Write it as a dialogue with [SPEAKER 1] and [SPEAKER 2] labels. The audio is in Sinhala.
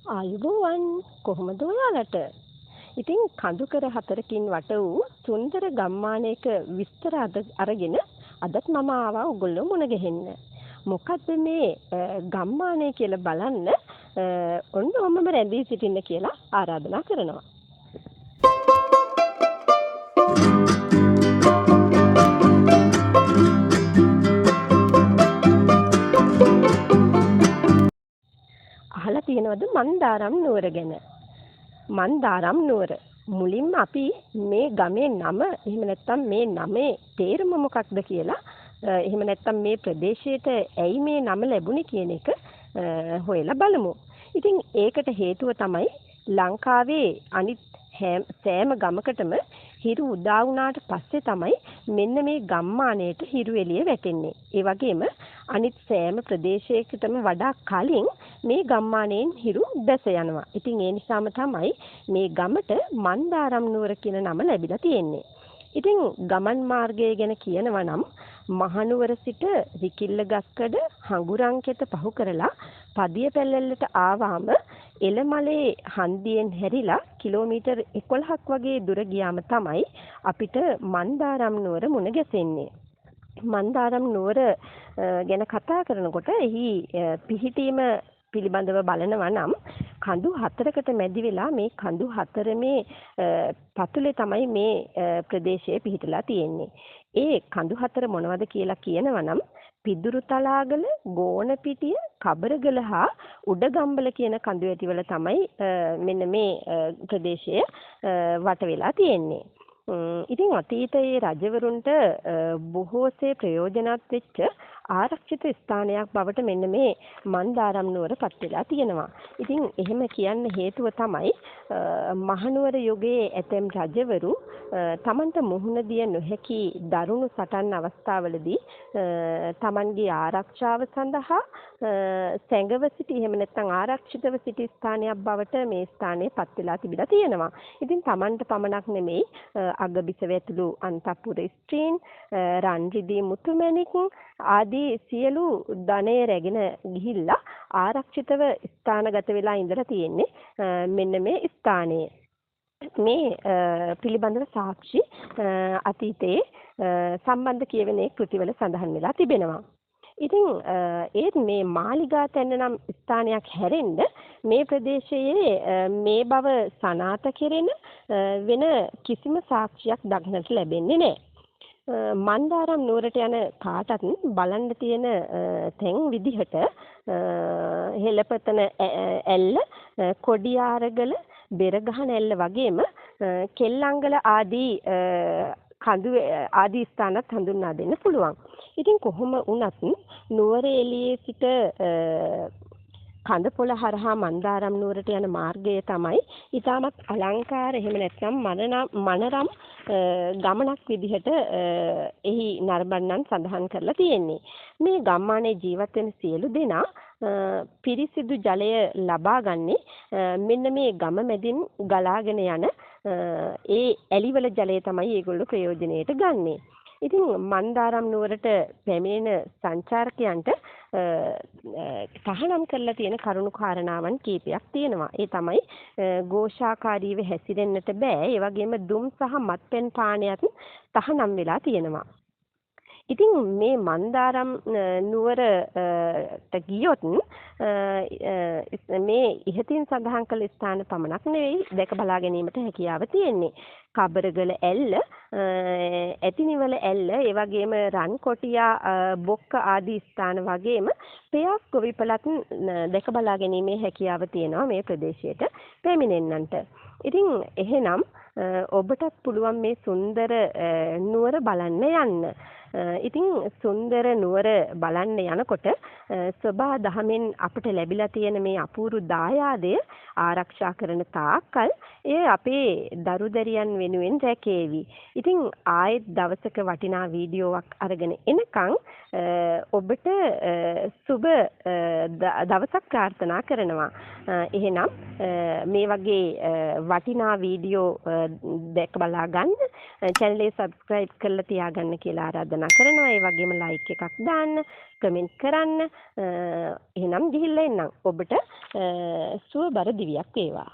[SPEAKER 1] ආයුබෝවන් කොහොමද ඔයාලට? ඉතින් කඳුකර හතරකින් වට වූ සුන්දර ගම්මානයක විස්තර අරගෙන අදත් මම ආවා ඔයගොල්ලෝ මුණ ගැහෙන්න. මොකද්ද මේ ගම්මානය කියලා බලන්න ඔන්න ඔමම රැඳී සිටින්න කියලා ආරාධනා කරනවා. අහලා තියෙනවද මන්දාරම් නුවර ගැන? මන්දාරම් නුවර මුලින්ම අපි මේ ගමේ නම එහෙම නැත්නම් මේ නමේ තේරුම මොකක්ද කියලා එහෙම නැත්නම් මේ ප්‍රදේශයට ඇයි මේ නම ලැබුණේ කියන එක හොයලා බලමු. ඉතින් ඒකට හේතුව තමයි ලංකාවේ අනිත් සෑම ගමකටම හිරු උදා වුණාට පස්සේ තමයි මෙන්න මේ ගම්මානයට හිරු එළිය වැටෙන්නේ. ඒ වගේම අනිත් සෑම ප්‍රදේශයකටම වඩා කලින් මේ ගම්මානයෙන් හිරු දැස යනවා. ඉතින් ඒ නිසාම තමයි මේ ගමට මන්දාරම් නුවර කියන නම ලැබිලා තියෙන්නේ. ඉතින් ගමන් මාර්ගය ගැන කියනවා නම් මහනුවර සිට විකිල්ලගස්කඩ හඟුරංකෙත පහු කරලා පදිය පැලැල්ලට ආවාම එළමලේ හන්දියෙන් හැරිලා කිලෝමීටර් 11ක් වගේ දුර ගියාම තමයි අපිට මන්දාරම් නුවර මුණ ගැසෙන්නේ. මන්දාරම් නුවර ගැන කතා කරනකොට එහි පිහිටීම පිළිබඳව බලනවා නම් කඳු හතරකට මැදි වෙලා මේ කඳු හතරමේ පතුලේ තමයි මේ ප්‍රදේශය පිහිටලා තියෙන්නේ. ඒ කඳු හතර මොනවද කියලා කියනවා නම් පිදුරු තලාගල, ගෝණපිටිය, කබරගල හා උඩගම්බල කියන කඳු ඇටිවල තමයි මෙන්න මේ ප්‍රදේශය වට වෙලා තියෙන්නේ. ඉතින් අතීතයේ රජවරුන්ට බොහෝසේ ප්‍රයෝජනවත් වෙච්ච ආරක්ෂිත ස්ථානයක් බවට මෙන්න මේ මන්දාරම් නුවර පත් වෙලා තියෙනවා. ඉතින් එහෙම කියන්න හේතුව තමයි මහනුවර යුගයේ ඇතැම් රජවරු තමන්ට මුහුණ දිය නොහැකි දරුණු සටන් අවස්ථාවලදී තමන්ගේ ආරක්ෂාව සඳහා සැඟව සිටි එහෙම නැත්නම් ආරක්ෂිතව සිටි ස්ථානයක් බවට මේ ස්ථානය පත් වෙලා තිබිලා තියෙනවා. ඉතින් තමන්ට පමණක් නෙමෙයි අගබිසව ඇතුළු අන්තපුර ස්ත්‍රීන්, රන් රිදී මුතුමැණික් ආදී සියලු ධනය රැගෙන ගිහිල්ලා ආරක්ෂිතව ස්ථානගත වෙලා ඉඳලා තියෙන්නේ මෙන්න මේ ස්ථානයේ. මේ පිළිබඳව සාක්ෂි අතීතයේ සම්බන්ධ කියවෙන කෘතිවල සඳහන් වෙලා තිබෙනවා. ඉතින් ඒත් මේ මාලිගා තැන්න නම් ස්ථානයක් හැරෙන්න මේ ප්‍රදේශයේ මේ බව සනාථ කෙරෙන වෙන කිසිම සාක්ෂියක් දක්නට ලැබෙන්නේ නැහැ. මන්දාරම් නුවරට යන කාටත් බලන්න තියෙන තැන් විදිහට හෙළපතන ඇල්ල, කොඩියාරගල, බෙරගහන ඇල්ල වගේම කෙල්ලංගල ආදී කඳු ආදී ස්ථානත් හඳුන්වා දෙන්න පුළුවන්. ඉතින් කොහොම වුණත් නුවර එළියේ සිට කඳපොළ හරහා මන්දාරම් නුවරට යන මාර්ගය තමයි ඊටමත් අලංකාර එහෙම නැත්නම් මනරම් ගමනක් විදිහට එහි නරඹන්නන් සඳහන් කරලා තියෙන්නේ. මේ ගම්මානයේ ජීවත් වෙන සියලු දෙනා පිරිසිදු ජලය ලබා ගන්නේ මෙන්න මේ ගම මැදින් ගලාගෙන යන ඒ ඇලිවල ජලය තමයි ඒගොල්ලෝ ප්‍රයෝජනෙට ගන්නෙ. ඉතින් මන්දාරම් නුවරට පැමිණෙන සංචාරකයන්ට තහනම් කරලා තියෙන කරුණු කාරණාවන් කීපයක් තියෙනවා. ඒ තමයි ഘോഷාකාරීව හැසිරෙන්නට බෑ. ඒ වගේම දුම් සහ මත්පැන් පානයත් තහනම් වෙලා තියෙනවා. ඉතින් මේ මන්දාරම් නුවරට ගියොත් මේ ඉහතින් සඳහන් කළ ස්ථාන පමණක් නෙවෙයි දැක බලා ගැනීමට හැකියාව තියෙන්නේ. කබරගල ඇල්ල, ඇතිනිවල ඇල්ල, ඒ වගේම රන් කොටියා, බොක්ක ආදී ස්ථාන වගේම පෙයක් ගොවිපළත් දැක බලා ගැනීමේ හැකියාව තියෙනවා මේ ප්‍රදේශයට පැමිණෙන්නන්ට. ඉතින් එහෙනම් ඔබටත් පුළුවන් මේ සුන්දර නුවර බලන්න යන්න. ඉතින් සුන්දර නුවර බලන්න යනකොට සබා දහමෙන් අපට ලැබිලා තියෙන මේ අපූර්ව දායාදය ආරක්ෂා කරන තාක්කල් ඒ අපේ දරුදරියන් වෙනුවෙන් රැකේවි. ඉතින් ආයෙත් දවසක වටිනා වීඩියෝවක් අරගෙන එනකන් ඔබට සුබ දවසක් ප්‍රාර්ථනා කරනවා. එහෙනම් මේ වගේ වටිනා වීඩියෝ දැක බලා ගන්න, channel එක subscribe කරලා තියාගන්න කියලා ආරාධනා ආරාධනා කරනවා. ඒ වගේම ලයික් එකක් දාන්න, කමෙන්ට් කරන්න. එහෙනම් ගිහිල්ලා එන්නම්. ඔබට සුවබර දිවියක් වේවා.